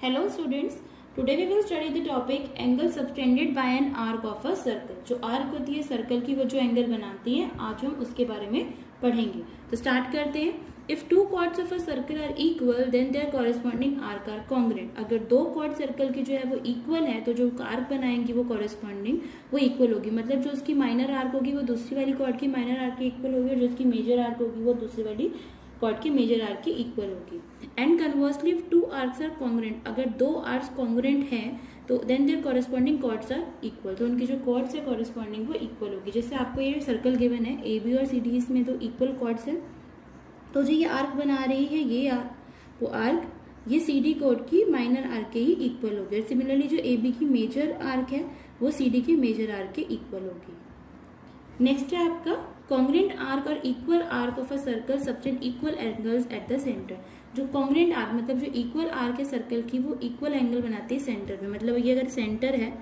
Hello students, today we will study the topic angle subtended by an arc of a circle. जो arc होती है circle की, वो जो एंगल बनाती है, आज हम उसके बारे में पढ़ेंगे. तो स्टार्ट करते हैं. If two chords of a circle are equal, then their corresponding arc are congruent. अगर दो chord सर्कल की जो है वो इक्वल है, तो जो आर्क बनाएंगी वो कॉरेस्पॉन्डिंग वो इक्वल होगी. मतलब जो उसकी माइनर आर्क होगी वो दूसरी वाली कॉर्ड की माइनर आर्क की इक्वल होगी, और जो उसकी मेजर आर्क होगी वो दूसरी वाली कॉर्ड की मेजर आर्क की इक्वल होगी. And conversely if two arcs are congruent, अगर दो आर्क्स कॉन्ग्रुएंट हैं तो then their corresponding chords are equal. तो उनकी जो कॉर्ड्स है कॉरेस्पॉन्डिंग वो इक्वल होगी. जैसे आपको ये सर्कल गिवन है ए बी और सी डी, इसमें तो इक्वल कॉर्ड्स है, तो जो ये आर्क बना रही है ये वो आर्क ये सी डी कॉर्ड की माइनर आर्क के ही इक्वल होगी. सिमिलरली जो ए बी की मेजर आर्क है वो सी डी की मेजर आर्क के इक्वल होगी. नेक्स्ट है आपका कॉन्ग्रुएंट आर्क और equal arc of a circle subtend equal angles eight the centre. जो कॉन्ग्रुएंट आर्क मतलब जो इक्वल आर्क है सर्कल की वो इक्वल एंगल बनाती है सेंटर में. मतलब ये अगर सेंटर है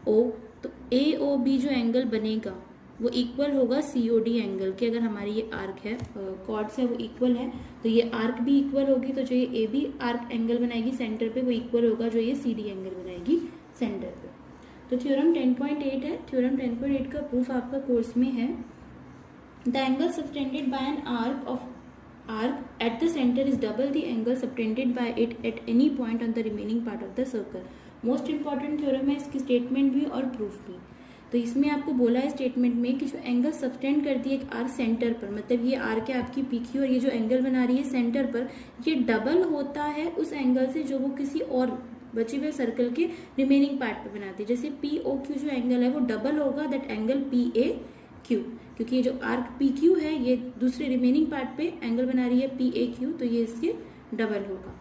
ओ, तो ए ओ बी जो एंगल बनेगा वो इक्वल होगा सी ओ डी एंगल के. अगर हमारी ये आर्क है कॉर्ड्स है वो इक्वल है तो ये आर्क भी इक्वल होगी. तो जो ये ए बी आर्क एंगल बनाएगी सेंटर पे वो इक्वल होगा जो ये सी डी एंगल बनाएगी सेंटर पे. तो थ्योरम 10.8 है. थ्योरम 10.8 का प्रूफ आपका कोर्स में है. The angle subtended by an arc at the centre is double the angle subtended bye it at any point on the remaining part of the circle. Most important theorem है, इसकी statement भी और proof भी. तो इसमें आपको बोला है स्टेटमेंट में कि जो एंगल सबटेंड करती है एक आर्क सेंटर पर, मतलब ये आर्क है आपकी पी क्यू और ये जो एंगल बना रही है सेंटर पर, ये डबल होता है उस एंगल से जो वो किसी और बचे हुए सर्कल के रिमेनिंग पार्ट पे बनाती है. जैसे पी ओ क्यू जो एंगल है वो डबल होगा that angle P A Q, क्योंकि ये जो आर्क पी क्यू है ये दूसरे रिमेनिंग पार्ट पे एंगल बना रही है पी ए क्यू, तो ये इसके डबल होगा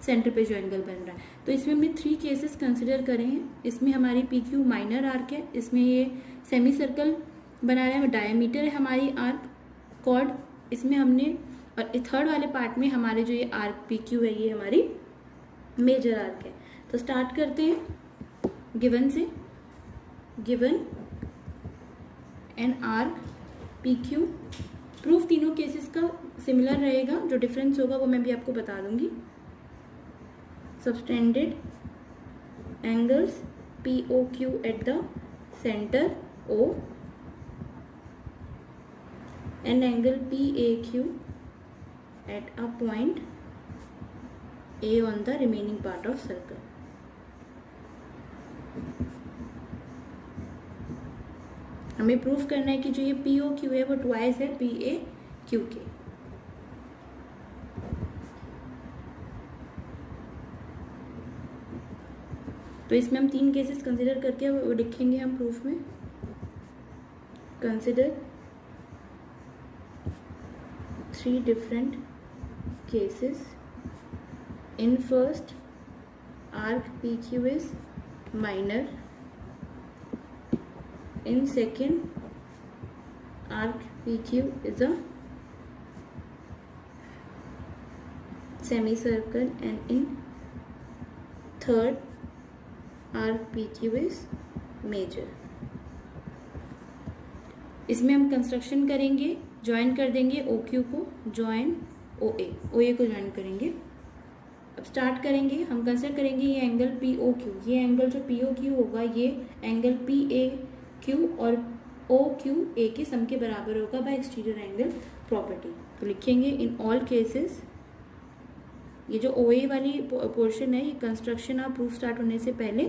सेंटर पे जो एंगल बन रहा है. तो इसमें हमने 3 केसेस कंसिडर करे हैं. इसमें हमारी पी क्यू माइनर आर्क है, इसमें ये सेमी सर्कल बना रहा है, डायमीटर है हमारी आर्क कॉर्ड इसमें हमने, और थर्ड वाले पार्ट में हमारे जो ये आर्क पी क्यू है ये हमारी मेजर आर्क है. तो स्टार्ट करते हैं गिवन से. Given an arc P Q. Proof तीनों केसेस का सिमिलर रहेगा, जो डिफरेंस होगा वो मैं भी आपको बता दूंगी. Subtended angles P O Q at the centre O and angle P A Q at a point A on the remaining part of circle. हमें प्रूफ करना है कि जो ये पी ओ क्यू है वो ट्वाइस है पी ए क्यू के. तो इसमें हम 3 केसेस कंसिडर करके वो लिखेंगे हम प्रूफ में. Consider 3 different cases. In first arc P Q is minor. In second, arc PQ is a semicircle, and in third, arc PQ is major. इसमें हम कंस्ट्रक्शन करेंगे, ज्वाइन कर देंगे OQ को, ज्वाइन OA को ज्वाइन करेंगे. अब स्टार्ट करेंगे, हम कंसिडर करेंगे ये एंगल पी ओ क्यू. ये एंगल जो पी ओ क्यू होगा ये एंगल पी ए क्यू और ओ क्यू ए के सम के बराबर होगा बाय एक्सटीरियर एंगल प्रॉपर्टी. तो लिखेंगे इन ऑल केसेस. ये जो ओ ए वाली पोर्शन है ये कंस्ट्रक्शन आप प्रूफ स्टार्ट होने से पहले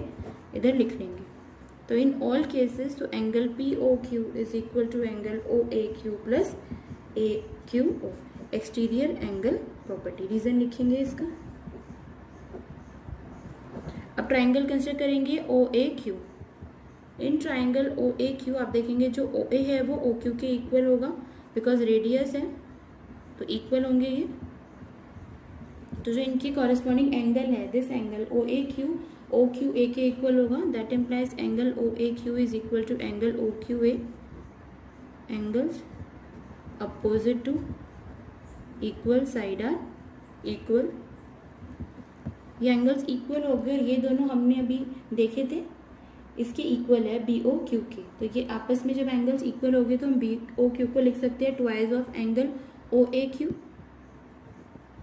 इधर लिख लेंगे. तो इन ऑल केसेस तो angle P O Q is equal to angle O A Q plus A Q O, exterior angle property. Reason लिखेंगे इसका. अब ट्राइंगल कंसिडर करेंगे O A Q. In triangle O A Q आप देखेंगे जो O A है वो O Q के इक्वल होगा बिकॉज रेडियस है तो इक्वल होंगे ये. तो जो इनकी कॉरेस्पॉन्डिंग एंगल है दिस एंगल ओ क्यू ए के इक्वल होगा. That implies angle O A Q is equal to angle O Q A. Angles opposite to equal side are equal. ये एंगल्स इक्वल हो गए और ये दोनों हमने अभी देखे थे इसके इक्वल है बी ओ क्यू के. तो ये आपस में जब एंगल्स इक्वल हो गए तो हम बी ओ क्यू को लिख सकते हैं twice of angle O A Q.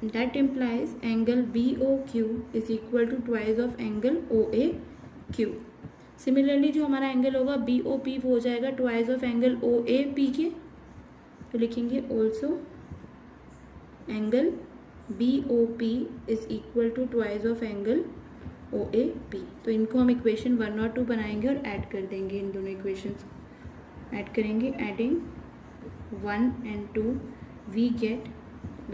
That implies angle BOQ is equal to twice of angle OAQ। Similarly जो हमारा एंगल होगा BOP वो हो जाएगा ट्वाइस ऑफ एंगल OAP के, तो लिखेंगे also angle BOP is equal to twice of angle OAP। तो इनको हम इक्वेशन 1 और 2 बनाएंगे और ऐड कर देंगे, इन दोनों इक्वेशंस ऐड करेंगे। Adding 1 and 2 we get,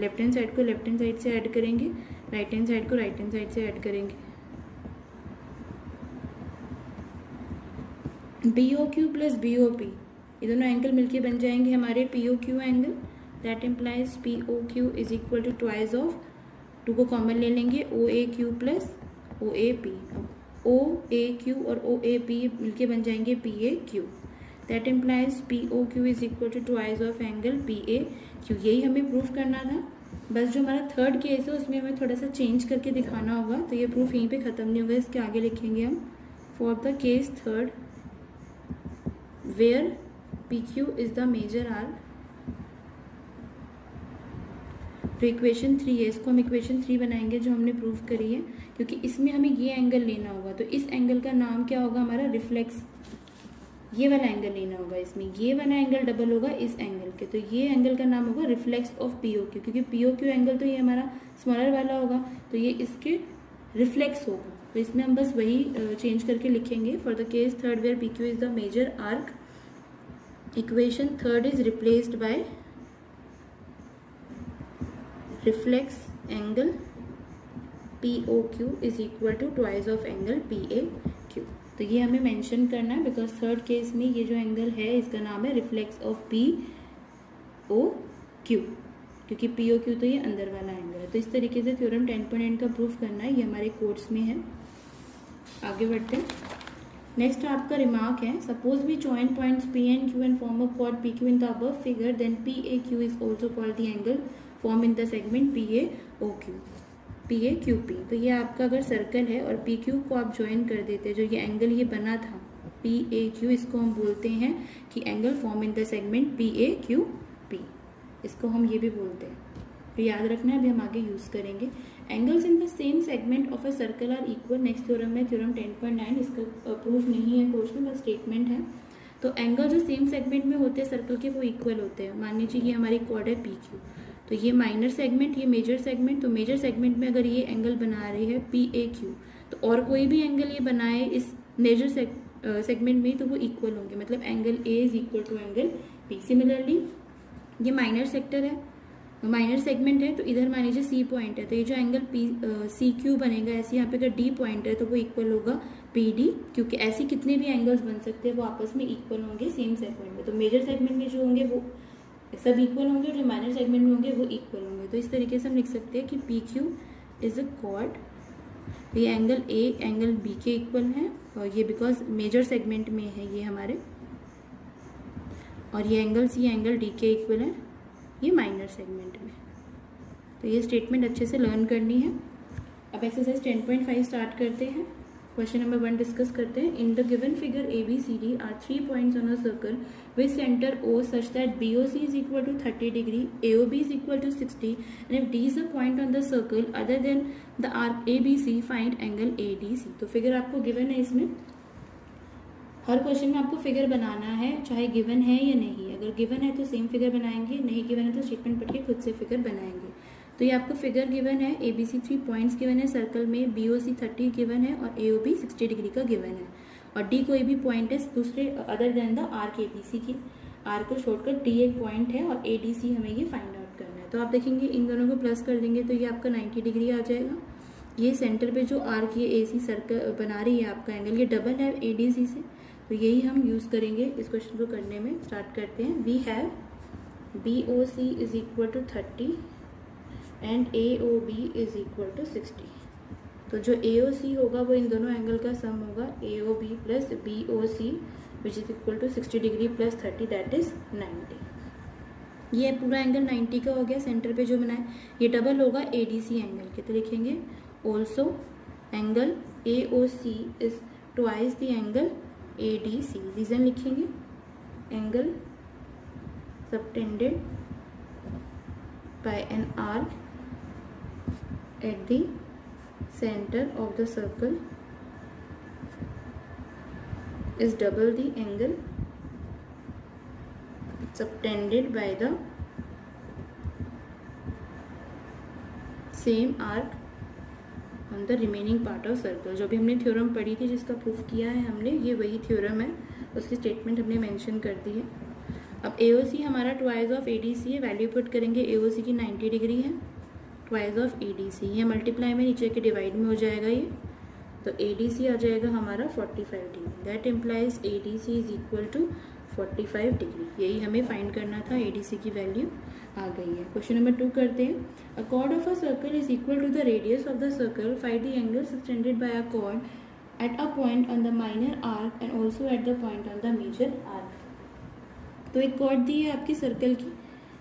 left hand side को लेफ्ट हैंड साइड से ऐड करेंगे, राइट हैंड साइड को राइट हैंड साइड से ऐड करेंगे। BOQ प्लस BOP ये दोनों एंगल मिलके बन जाएंगे हमारे POQ angle. That implies POQ is equal to twice of, 2 को कॉमन ले लेंगे, OAQ प्लस OAP। अब OAQ और OAP मिलके बन जाएंगे PAQ। That implies POQ is equal to twice of angle PAQ। यही हमें प्रूफ करना था। बस जो हमारा थर्ड केस है उसमें हमें थोड़ा सा चेंज करके दिखाना होगा, तो ये प्रूफ यहीं पे ख़त्म नहीं होगा, इसके आगे लिखेंगे हम for the case third where PQ is the major arc. तो इक्वेशन 3 है, इसको हम इक्वेशन 3 बनाएंगे जो हमने प्रूफ करी है, क्योंकि इसमें हमें ये एंगल लेना होगा। तो इस एंगल का नाम क्या होगा हमारा, रिफ्लेक्स। ये वाला एंगल लेना होगा, इसमें ये वाला एंगल डबल होगा इस एंगल के, तो ये एंगल का नाम होगा रिफ्लेक्स ऑफ POQ, क्योंकि POQ एंगल तो ये हमारा स्मॉलर वाला होगा, तो ये इसके रिफ्लेक्स होगा। तो इसमें हम बस वही चेंज करके लिखेंगे for the case third where PQ is the major arc. Equation third is replaced by reflex angle POQ is equal to twice of angle PAQ। तो ये हमें मेंशन करना है, बिकॉज थर्ड केस में ये जो एंगल है इसका नाम है रिफ्लेक्स ऑफ POQ, क्योंकि POQ तो ये अंदर वाला एंगल है। तो इस तरीके से थ्योरम 10.8 का प्रूफ करना है, ये हमारे कोर्स में है। आगे बढ़ते हैं। नेक्स्ट आपका रिमार्क है, suppose we join points P and Q and form a chord PQ in the above figure, then PAQ is also called the angle formed in the segment PAQP। तो ये आपका अगर सर्कल है और PQ को आप join कर देते हैं, जो ये एंगल ये बना था PAQ, इसको हम बोलते हैं कि angle form in the segment PAQP, इसको हम ये भी बोलते हैं। तो याद रखना है, अभी हम आगे यूज़ करेंगे। Angles in the same segment of a circle are equal. Next theorem है थ्योरम 10.9, इसका प्रूफ नहीं है कोर्स में, बस स्टेटमेंट है। तो एंगल जो सेम सेगमेंट में होते हैं सर्कल के वो इक्वल होते हैं। मान लीजिए ये हमारी कॉर्ड है PQ, तो ये माइनर सेगमेंट, ये मेजर सेगमेंट। तो मेजर सेगमेंट में अगर ये एंगल बना रही है PAQ, तो और कोई भी एंगल ये बनाए इस मेजर सेगमेंट में, तो वो इक्वल होंगे, मतलब angle A is equal to angle P। Similarly ये माइनर सेक्टर है, माइनर सेगमेंट है, तो इधर मान लीजिए C पॉइंट है, तो ये जो एंगल CQ बनेगा, ऐसे यहाँ पे अगर D पॉइंट है तो वो इक्वल होगा PD, क्योंकि ऐसे कितने भी एंगल्स बन सकते हैं वो आपस में इक्वल होंगे सेम सेगमेंट में। तो मेजर सेगमेंट में जो होंगे वो सब इक्वल होंगे, और जो माइनर सेगमेंट में होंगे वो इक्वल होंगे। तो इस तरीके से हम लिख सकते हैं कि PQ इज अ कॉर्ड। ये एंगल A एंगल B के इक्वल है, और ये बिकॉज मेजर सेगमेंट में है ये हमारे, और ये एंगल C एंगल D के इक्वल है ये माइनर सेगमेंट में। तो ये स्टेटमेंट अच्छे से लर्न करनी है। अब एक्सरसाइज 10.5 स्टार्ट करते हैं। क्वेश्चन नंबर 1 डिस्कस करते हैं। In the given figure ABCD are 3 points on a circle with centre O such that BOC is equal to 30 degree, AOB is equal to 60, and if D is a point on the circle other than the arc ABC, find angle ADC। तो figure आपको given है, इसमें हर question में आपको figure बनाना है, चाहे given है या नहीं। अगर गिवन है तो सेम फिगर बनाएंगे, नहीं गिवन है तो स्टेटमेंट पढ़ के खुद से फिगर बनाएंगे। तो ये आपको फिगर गिवन है, ABC 3 पॉइंट्स गिवन है सर्कल में, BOC 30 गिवन है और AOB 60 डिग्री का गिवन है, और D कोई भी पॉइंट है दूसरे other than the arc ABC की। आर को छोड़कर D एक पॉइंट है और ADC हमें ये फाइंड आउट करना है। तो आप देखेंगे इन दोनों को प्लस कर देंगे तो ये आपका 90 डिग्री आ जाएगा। ये सेंटर पे जो आर्क ये AC सर्कल बना रही है आपका एंगल, ये डबल है ADC से, तो यही हम यूज़ करेंगे इस क्वेश्चन को करने में। स्टार्ट करते हैं। We have BOC is equal to 30 and AOB is equal to 60। तो जो AOC होगा वो इन दोनों एंगल का सम होगा, AOB plus BOC which is equal to 60 degree plus 30 that is 90। ये पूरा एंगल 90 का हो गया सेंटर पे जो बना है। ये डबल होगा ADC एंगल के, तो लिखेंगे also angle AOC is twice the angle ADC। Reason लिखेंगे angle subtended by an arc at the center of the circle is double the angle subtended by the same arc on the remaining part of circle। जो भी हमने theorem पढ़ी थी जिसका proof किया है हमने, ये वही थ्योरम है, उसकी स्टेटमेंट हमने मेंशन कर दी है। अब AOC हमारा ट्वाइस ऑफ ADC है, वैल्यू पुट करेंगे AOC की 90 डिग्री है, ट्वाइस ऑफ ADC, ये मल्टीप्लाई में नीचे के डिवाइड में हो जाएगा ये, तो ADC आ जाएगा हमारा 45 degree. That implies ADC is equal to 45 degree. यही हमें फाइंड करना था, ADC की वैल्यू आ गई है। क्वेश्चन नंबर 2 करते हैं। A chord of a circle is equal to the radius of the circle, find the angle subtended by a chord at a point on the minor arc and also at the point on the major arc. तो एक cord दी है आपकी circle की,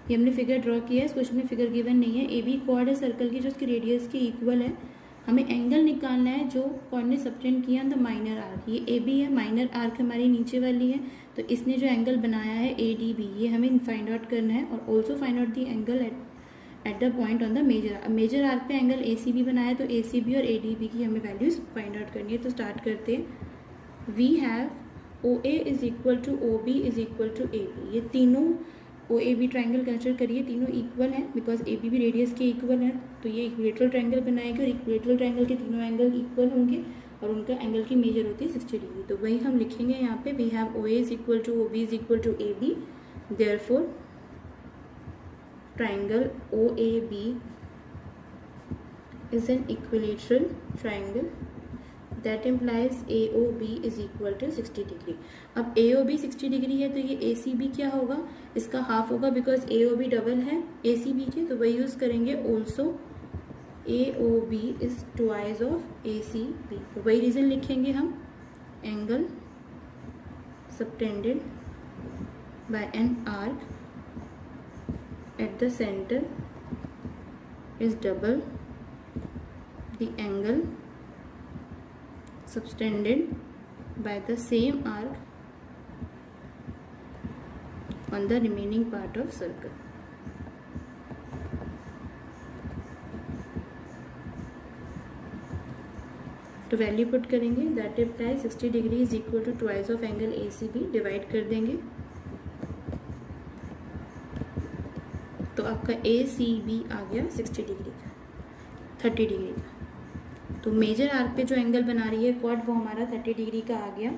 ये हमने figure draw किया है, इस क्वेश्चन में फिगर गिवन नहीं है। AB कॉर्ड है सर्कल की जो उसकी रेडियस के इक्वल है, हमें एंगल निकालना है जो कॉर्ड ने सबटेंड किया द माइनर आर्क। ये AB है, माइनर आर्क हमारी नीचे वाली है, तो इसने जो एंगल बनाया है ADB, ये हमें फाइंड आउट करना है, और also find out the angle at the point on the major. Major arc पे एंगल ACB बनाया है, तो ACB और ADB की हमें वैल्यूज फाइंड आउट करनी है। तो स्टार्ट करते हैं। We have OA is equal to OB is equal to AB। ये तीनों OAB ट्राइंगल कंसिडर करिए, तीनों इक्वल हैं बिकॉज AB भी रेडियस के इक्वल है, तो ये इक्वेटरल ट्राइंगल बनाएगा, और इक्वेटरल ट्राइंगल के तीनों एंगल इक्वल होंगे और उनका एंगल की मेजर होती है 60 डिग्री। तो वही हम लिखेंगे यहाँ पे, we have OA is equal to OB is equal to AB, therefore triangle OAB is an equilateral triangle that implies AOB is equal to 60 degree. अब AOB 60 डिग्री है, तो ये ACB क्या होगा, इसका हाफ होगा बिकॉज AOB डबल है ACB के, तो वही यूज़ करेंगे। Also AOB is twice of ACB, तो वही रीज़न लिखेंगे हम, angle subtended by an arc at the center is double the angle subtended by the same arc on the remaining part of circle। तो value put करेंगे, that implies 60 degree is equal to twice of angle ACB, divide कर देंगे, तो आपका ACB आ गया 60 degree का, 30 degree का। तो मेजर आर्क पे जो एंगल बना रही है क्वाड, वो हमारा 30 डिग्री का आ गया।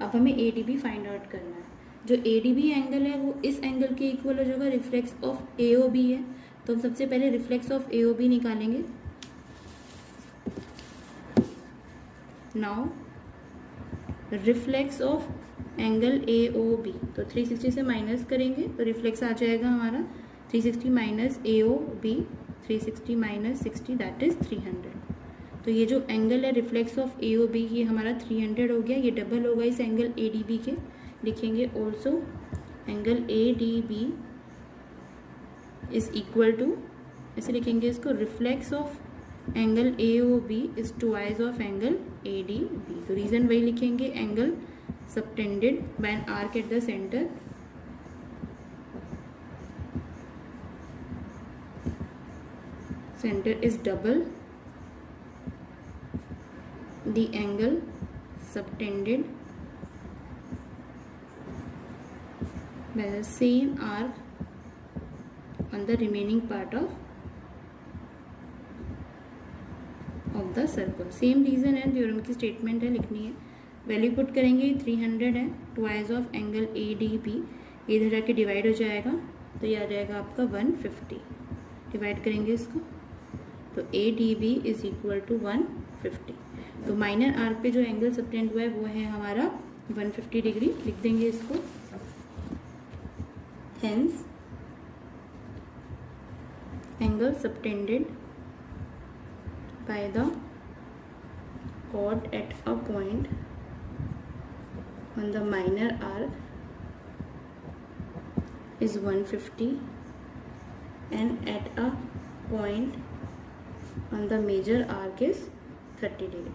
अब हमें ADB फाइंड आउट करना है। जो ADB एंगल है वो इस एंगल के इक्वल हो जाएगा, रिफ्लेक्स ऑफ AOB है, तो हम सबसे पहले रिफ्लेक्स ऑफ AOB निकालेंगे। Now reflex of angle AOB, तो 360 से माइनस करेंगे तो रिफ्लेक्स आ जाएगा हमारा 360 minus AOB, 360 minus 60 that is 300। तो ये जो एंगल है रिफ्लेक्स ऑफ AOB, ये हमारा 300 हो गया, ये डबल होगा इस एंगल ADB के, लिखेंगे also angle ADB is equal to, ऐसे लिखेंगे इसको, reflex of angle AOB is twice of angle ADB। तो रीज़न वही लिखेंगे, angle subtended by an arc at the centre is double the angle subtended by the same arc on the remaining part of the circle। Same reason है, theorem की statement है, लिखनी है। Value put करेंगे, 300 है, twice of angle ADB, इधर जाके divide हो जाएगा, तो ये आ जाएगा आपका 150, डिवाइड करेंगे इसको, तो ADB इज इक्वल टू 150। तो माइनर आर्क पे जो एंगल सबटेंड हुआ है वो है हमारा 150 डिग्री, लिख देंगे इसको। Hence angle subtended by the chord eight a point on the minor arc is 150 and eight a point on the major arc is 30 degree।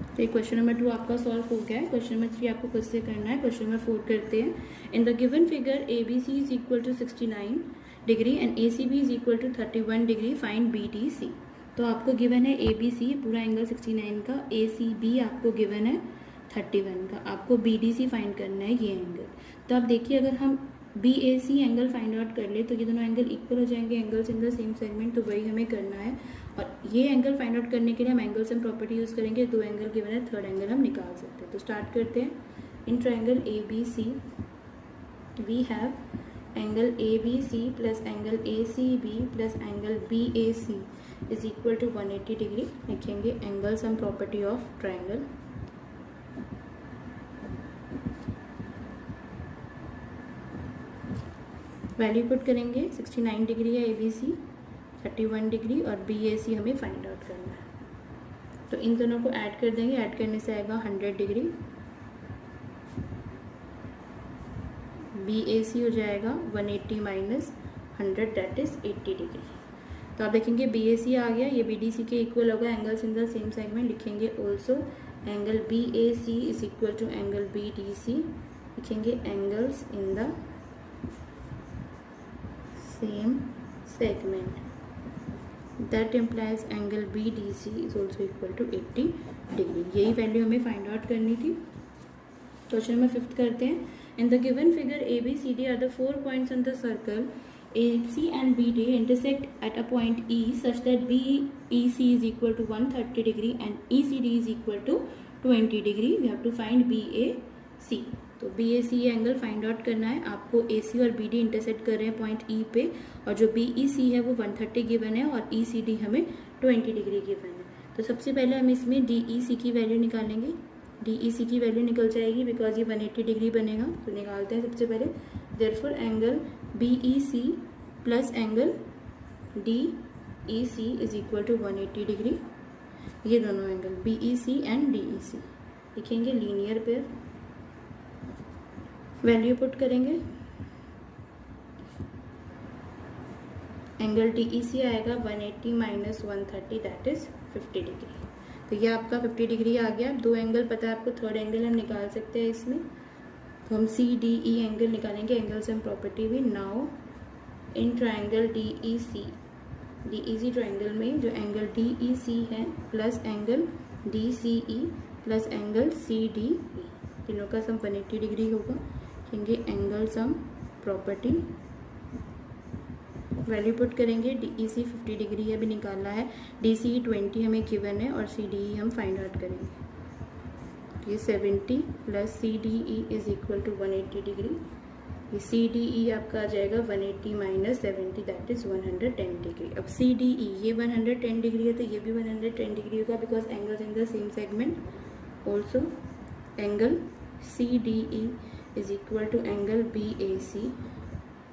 तो ये क्वेश्चन नंबर 2 आपका सॉल्व हो गया है। क्वेश्चन नंबर 3 आपको खुद से करना है। क्वेश्चन नंबर 4 करते हैं। In the given figure ABC is equal to 69 degree and ACB is equal to 31 degree, find BDC। तो आपको गिवन है ABC पूरा एंगल 69 का, ACB आपको गिवन है 31 का, आपको BDC फाइंड करना है ये एंगल। तो आप देखिए अगर हम BAC एंगल फाइंड आउट कर ले तो ये दोनों एंगल इक्वल हो जाएंगे, angles in the same segment, तो वही हमें करना है। और ये एंगल फाइंड आउट करने के लिए हम एंगल सम प्रॉपर्टी यूज़ करेंगे, 2 एंगल गिवन है, थर्ड एंगल हम निकाल सकते हैं। तो स्टार्ट करते हैं। In triangle ABC we have angle ABC plus angle ACB plus angle BAC is equal to 180 degree. लिखेंगे angle sum property of triangle. Value put करेंगे, 69 डिग्री है ABC, 31 डिग्री और BAC हमें फाइंड आउट करना है। तो इन दोनों को ऐड कर देंगे, ऐड करने से आएगा 100 डिग्री, BAC हो जाएगा 180 माइनस 100 दैट इज 80 डिग्री। तो आप देखेंगे BAC आ गया, ये BDC के इक्वल होगा, angles in the same segment. लिखेंगे also angle BAC is equal to angle BDC। लिखेंगे angles in the same segment, that implies angle BDC is also equal to 80 degree. यही वैल्यू हमें find out करनी थी। Question number 5 करते हैं। In the given figure ABCD are the 4 points on the circle, AC and BD intersect at a point E such that BEC is equal to 130 degree and ECD is equal to 20 degree. We have to find BAC। तो BAC angle find out करना है आपको। AC और BD intersect कर रहे हैं point E पे, और जो BEC है वो 130 गिवन है और ECD हमें 20 डिग्री गिवन है। तो सबसे पहले हम इसमें DEC की वैल्यू निकालेंगे। DEC की वैल्यू निकल जाएगी बिकॉज ये 180 डिग्री बनेगा। तो निकालते हैं सबसे पहले। Therefore angle BEC plus angle DEC is equal to 180 degree. ये दोनों एंगल BEC एंड DEC लिखेंगे लीनियर पेयर। वैल्यू पुट करेंगे, एंगल DEC आएगा 180 माइनस 130 दैट इज 50 डिग्री। तो ये आपका 50 डिग्री आ गया। 2 एंगल पता है आपको, थर्ड एंगल हम निकाल सकते हैं इसमें। तो हम CDE एंगल निकालेंगे, एंगल सम प्रॉपर्टी भी। Now in triangle DEC triangle में जो एंगल DEC है plus angle DCE plus angle CDE, तीनों का सम 180 डिग्री होगा। लिखेंगे angle sum property. Value put करेंगे, DEC 50 डिग्री है, अभी निकालना है। DCE 20 हमें गिवन है और CDE हम फाइंड आउट करेंगे। ये 70 plus CDE is equal to 180 degree. ये CDE आपका आ जाएगा 180 माइनस 70 दैट इज 110 डिग्री। अब CDE ये 110 डिग्री है तो ये भी 110 डिग्री होगा because angles in the same segment. Also angle CDE is equal to angle BAC,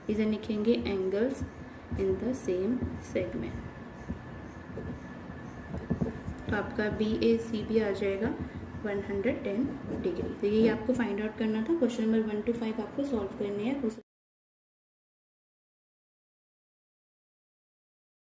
इसे लिखेंगे angles in the same segment. तो आपका BAC भी आ जाएगा 110 डिग्री। तो यही आपको फाइंड आउट करना था। क्वेश्चन नंबर 1 to 5 आपको सॉल्व करने हैं।